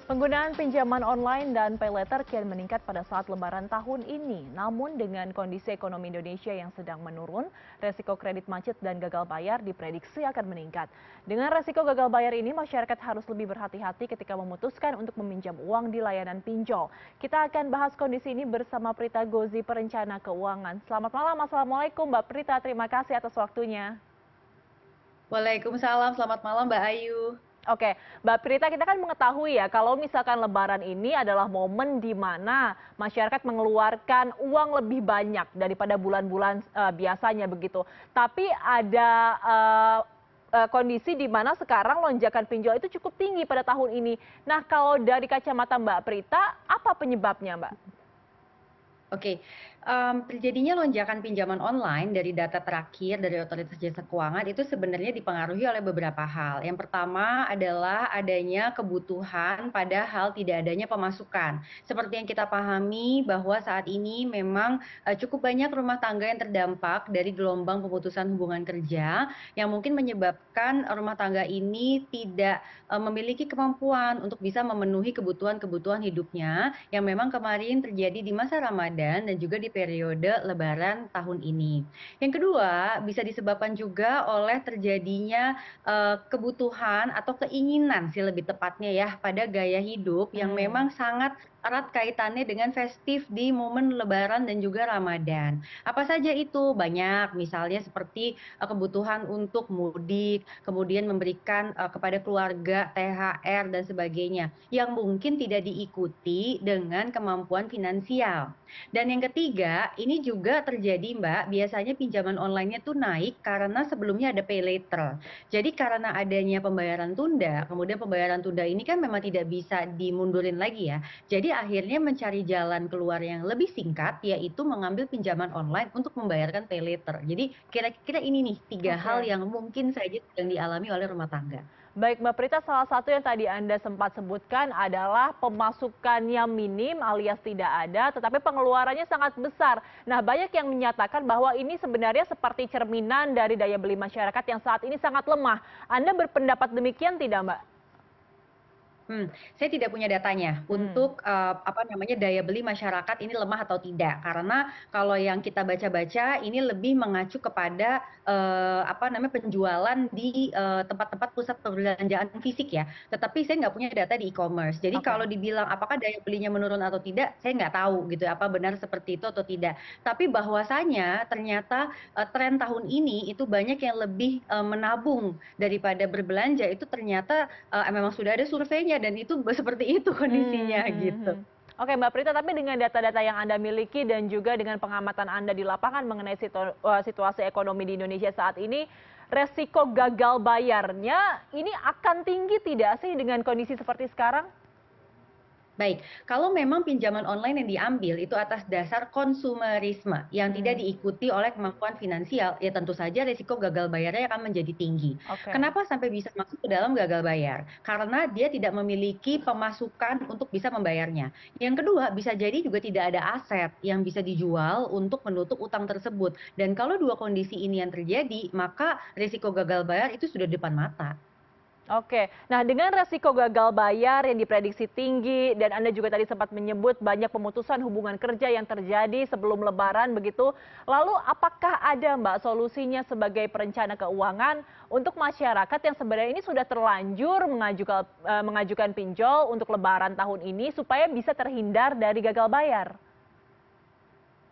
Penggunaan pinjaman online dan paylater kian meningkat pada saat Lebaran tahun ini. Namun dengan kondisi ekonomi Indonesia yang sedang menurun, resiko kredit macet dan gagal bayar diprediksi akan meningkat. Dengan resiko gagal bayar ini, masyarakat harus lebih berhati-hati ketika memutuskan untuk meminjam uang di layanan pinjol. Kita akan bahas kondisi ini bersama Prita Gozi, perencana keuangan. Selamat malam, Assalamualaikum Mbak Prita, terima kasih atas waktunya. Waalaikumsalam, selamat malam Mbak Ayu. Oke, Mbak Prita, kita kan mengetahui ya kalau misalkan Lebaran ini adalah momen di mana masyarakat mengeluarkan uang lebih banyak daripada bulan-bulan biasanya begitu. Tapi ada kondisi di mana sekarang lonjakan pinjol itu cukup tinggi pada tahun ini. Nah, kalau dari kacamata Mbak Prita, apa penyebabnya, Mbak? Oke, terjadinya lonjakan pinjaman online dari data terakhir dari Otoritas Jasa Keuangan itu sebenarnya dipengaruhi oleh beberapa hal. Yang pertama adalah adanya kebutuhan padahal tidak adanya pemasukan. Seperti yang kita pahami bahwa saat ini memang, cukup banyak rumah tangga yang terdampak dari gelombang pemutusan hubungan kerja, yang mungkin menyebabkan rumah tangga ini tidak, memiliki kemampuan untuk bisa memenuhi kebutuhan-kebutuhan hidupnya, yang memang kemarin terjadi di masa Ramadan dan juga di periode Lebaran tahun ini. Yang kedua, bisa disebabkan juga oleh terjadinya, kebutuhan atau keinginan sih lebih tepatnya ya, pada gaya hidup yang Hmm. memang sangat erat kaitannya dengan festif di momen Lebaran dan juga Ramadan. Apa saja itu? Banyak, misalnya seperti, kebutuhan untuk mudik, kemudian memberikan, kepada keluarga THR dan sebagainya, yang mungkin tidak diikuti dengan kemampuan finansial. Dan yang ketiga, ini juga terjadi Mbak, biasanya pinjaman online-nya tuh naik karena sebelumnya ada pay later. Jadi karena adanya pembayaran tunda, kemudian pembayaran tunda ini kan memang tidak bisa dimundurin lagi ya. Jadi akhirnya mencari jalan keluar yang lebih singkat, yaitu mengambil pinjaman online untuk membayarkan pay later. Jadi kira-kira ini nih 3 hal Oke. yang mungkin saja sedang dialami oleh rumah tangga. Baik Mbak Prita, salah satu yang tadi Anda sempat sebutkan adalah pemasukannya minim alias tidak ada, tetapi pengeluarannya sangat besar. Nah, banyak yang menyatakan bahwa ini sebenarnya seperti cerminan dari daya beli masyarakat yang saat ini sangat lemah. Anda berpendapat demikian tidak, Mbak? Saya tidak punya datanya Hmm, untuk, apa namanya, daya beli masyarakat ini lemah atau tidak. Karena kalau yang kita baca-baca ini lebih mengacu kepada, apa namanya, penjualan di, tempat-tempat pusat perbelanjaan fisik ya. Tetapi saya nggak punya data di e-commerce. Jadi kalau oke. dibilang apakah daya belinya menurun atau tidak, saya nggak tahu gitu ya, apa benar seperti itu atau tidak. Tapi bahwasanya ternyata, tren tahun ini itu banyak yang lebih, menabung daripada berbelanja itu ternyata memang sudah ada surveinya dan itu seperti itu kondisinya Hmm, gitu. hmm. Oke Mbak Prita, tapi dengan data-data yang Anda miliki dan juga dengan pengamatan Anda di lapangan mengenai situasi ekonomi di Indonesia saat ini, resiko gagal bayarnya ini akan tinggi tidak sih dengan kondisi seperti sekarang? Baik, kalau memang pinjaman online yang diambil itu atas dasar konsumerisme yang tidak Hmm, diikuti oleh kemampuan finansial, ya tentu saja risiko gagal bayarnya akan menjadi tinggi. oke. Kenapa sampai bisa masuk ke dalam gagal bayar? Karena dia tidak memiliki pemasukan untuk bisa membayarnya. Yang kedua, bisa jadi juga tidak ada aset yang bisa dijual untuk menutup utang tersebut. Dan kalau dua kondisi ini yang terjadi, maka risiko gagal bayar itu sudah di depan mata. Oke. Nah, dengan resiko gagal bayar yang diprediksi tinggi dan Anda juga tadi sempat menyebut banyak pemutusan hubungan kerja yang terjadi sebelum Lebaran begitu. Lalu apakah ada Mbak solusinya sebagai perencana keuangan untuk masyarakat yang sebenarnya ini sudah terlanjur mengajukan pinjol untuk Lebaran tahun ini supaya bisa terhindar dari gagal bayar?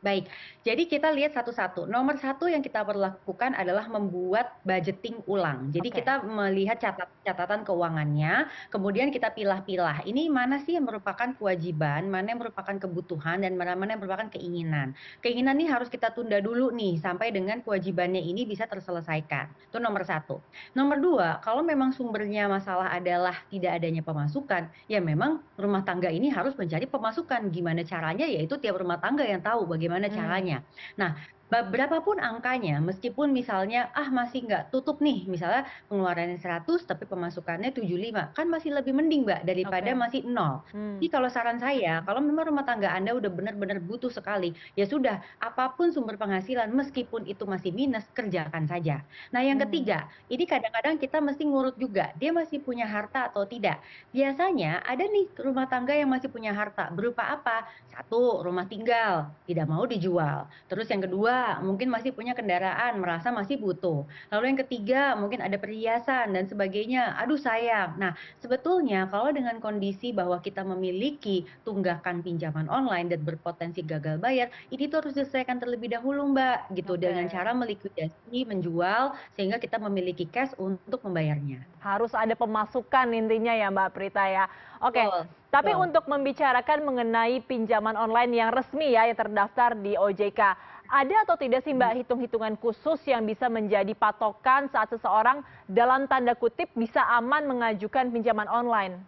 Baik, jadi kita lihat satu-satu. Nomor satu yang kita perlu lakukan adalah membuat budgeting ulang. Jadi Oke. kita melihat catatan keuangannya, kemudian kita pilah-pilah. Ini mana sih yang merupakan kewajiban, mana yang merupakan kebutuhan, dan mana-mana yang merupakan keinginan. Keinginan ini harus kita tunda dulu nih, sampai dengan kewajibannya ini bisa terselesaikan. Itu nomor satu. Nomor dua, kalau memang sumbernya masalah adalah tidak adanya pemasukan, ya memang rumah tangga ini harus mencari pemasukan. Gimana caranya? Yaitu tiap rumah tangga yang tahu bagaimana Hmm. caranya. Nah, Berapapun angkanya, meskipun misalnya, masih nggak tutup nih, misalnya pengeluarannya 100 tapi pemasukannya 75, kan masih lebih mending Mbak, daripada Oke. masih nol. Jadi kalau saran saya, kalau memang rumah tangga Anda udah benar-benar butuh sekali, ya sudah, apapun sumber penghasilan, meskipun itu masih minus, kerjakan saja. Nah yang Hmm. ketiga, ini kadang-kadang kita mesti ngurut juga, dia masih punya harta atau tidak. Biasanya ada nih rumah tangga yang masih punya harta, berupa apa? Satu, rumah tinggal, tidak mau dijual. Terus yang kedua, mungkin masih punya kendaraan, merasa masih butuh. Lalu yang ketiga, mungkin ada perhiasan dan sebagainya. Aduh sayang. Nah, sebetulnya kalau dengan kondisi bahwa kita memiliki tunggakan pinjaman online dan berpotensi gagal bayar, ini tuh harus diselesaikan terlebih dahulu, Mbak, gitu. Oke. Dengan cara melikuidasi, menjual, sehingga kita memiliki cash untuk membayarnya. Harus ada pemasukan intinya ya Mbak Prita ya. Oke, Betul, tapi betul. untuk membicarakan mengenai pinjaman online yang resmi ya yang terdaftar di OJK, ada atau tidak sih Mbak hitung-hitungan khusus yang bisa menjadi patokan saat seseorang dalam tanda kutip bisa aman mengajukan pinjaman online?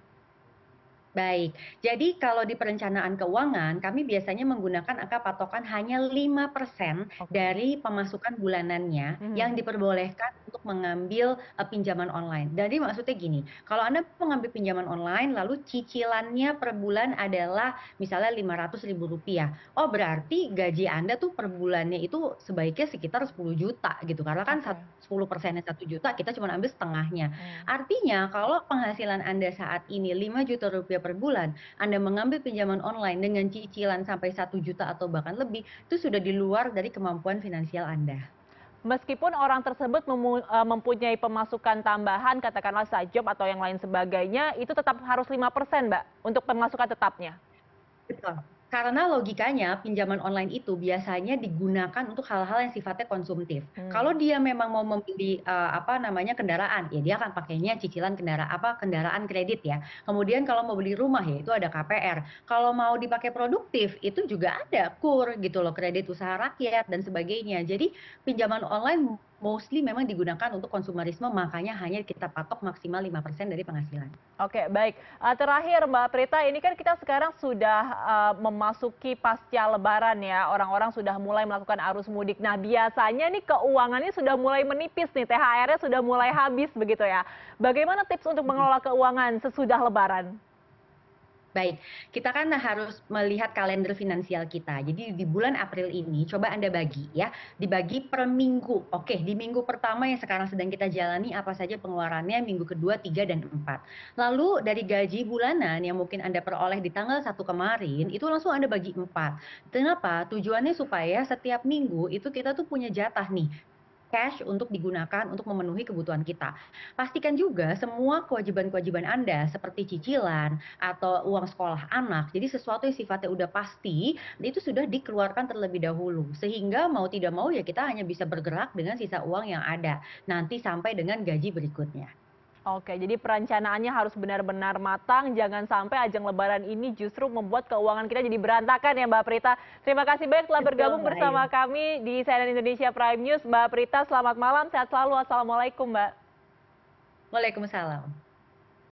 Baik, jadi kalau di perencanaan keuangan, kami biasanya menggunakan angka patokan hanya 5% Oke. dari pemasukan bulanannya Mhm. yang diperbolehkan untuk mengambil pinjaman online. Jadi maksudnya gini, kalau Anda mengambil pinjaman online, lalu cicilannya per bulan adalah misalnya Rp500.000. Oh, berarti gaji Anda tuh per bulannya itu sebaiknya sekitar 10 juta gitu. Karena kan Oke. 10%-nya 1 juta, kita cuma ambil setengahnya. Hmm. Artinya kalau penghasilan Anda saat ini Rp5 juta per bulan, Anda mengambil pinjaman online dengan cicilan sampai 1 juta atau bahkan lebih, itu sudah di luar dari kemampuan finansial Anda. Meskipun orang tersebut mempunyai pemasukan tambahan, katakanlah side job atau yang lain sebagainya, itu tetap harus 5% Mbak, untuk pemasukan tetapnya? Betul. Karena logikanya pinjaman online itu biasanya digunakan untuk hal-hal yang sifatnya konsumtif. Kalau Hmm. dia memang mau membeli, apa namanya, kendaraan, ya dia akan pakainya cicilan kendaraan kredit ya. Kemudian kalau mau beli rumah, ya itu ada KPR. Kalau mau dipakai produktif, itu juga ada KUR gitu loh, kredit usaha rakyat dan sebagainya. Jadi pinjaman online mostly memang digunakan untuk konsumerisme, makanya hanya kita patok maksimal 5% dari penghasilan. Oke, baik. Terakhir Mbak Prita, ini kan kita sekarang sudah memasuki pasca Lebaran ya, orang-orang sudah mulai melakukan arus mudik. Nah, biasanya nih keuangannya sudah mulai menipis nih, THR-nya sudah mulai habis begitu ya. Bagaimana tips untuk mengelola keuangan sesudah Lebaran? Baik, kita kan harus melihat kalender finansial kita. Jadi di bulan April ini coba Anda bagi ya, dibagi per minggu. Oke, di minggu pertama yang sekarang sedang kita jalani apa saja pengeluarannya, minggu kedua, 3 dan 4. Lalu dari gaji bulanan yang mungkin Anda peroleh di tanggal 1 kemarin, itu langsung Anda bagi 4. Kenapa? Tujuannya supaya setiap minggu itu kita tuh punya jatah nih, cash untuk digunakan untuk memenuhi kebutuhan kita. Pastikan juga semua kewajiban-kewajiban Anda seperti cicilan atau uang sekolah anak, jadi sesuatu yang sifatnya udah pasti, itu sudah dikeluarkan terlebih dahulu. Sehingga mau tidak mau ya kita hanya bisa bergerak dengan sisa uang yang ada, nanti sampai dengan gaji berikutnya. Oke, jadi perencanaannya harus benar-benar matang, jangan sampai ajang Lebaran ini justru membuat keuangan kita jadi berantakan ya Mbak Prita. Terima kasih banyak telah Betul, bergabung Mbak Ayu. bersama kami di CNN Indonesia Prime News. Mbak Prita, selamat malam, sehat selalu. Assalamualaikum Mbak. Waalaikumsalam.